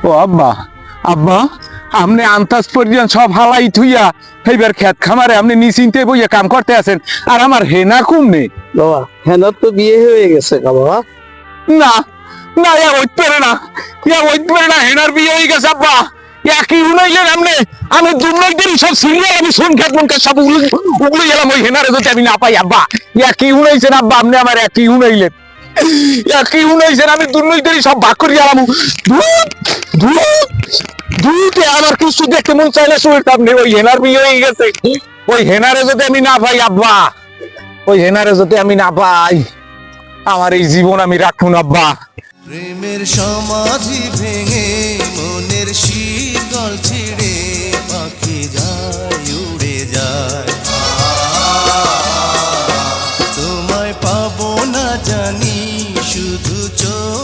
ও আব্বা, আব্বা আপনি আন্তাজ পর্যন্ত সব হালাই থুইয়া এইবার খেত খামারে আপনি নিশ্চিন্তে বইয়া কাম করতে আছেন, আর আমার হেনা কমনে। বাবা হেনার তো বিয়ে হয়ে গেছে বাবা। না না, ইয়া হইতে পারে না, ইয়া হইতে পারে না, হেনার বিয়ে হয়ে গেছে আব্বা। ইয়া কি উনাইলেন আপনি? আমি দুর্নয় দিন সব সিরিয়াল আমি শুন খেত মন সব উগলে গেলাম ওই হেনারে যদি আমি না পাই আব্বা। ইয়া কি উনাইছেন আব্বা আপনি আমার, কি উনাইলেন, ইয়া কি উনাইছেন? আমি দুর্নয় দিন সব ভাগ করে গেলাম। দুইতে আমার কিছু দেখতে মন চাইলে শুনতাম নেই, ওই হেনার বিয়ে হয়ে গেছে। ওই হেনারে যদি আমি না পাই আব্বা, ওই হেনারে যদি আমি না পাই, আমার এই জীবন আমি রাখুন আব্বা। প্রেমের সমাধি ভেঙে মনের শীতল ছিঁড়ে পাখি যায় উড়ে যায়, তোমায় পাবো না জানি শুধু চোখ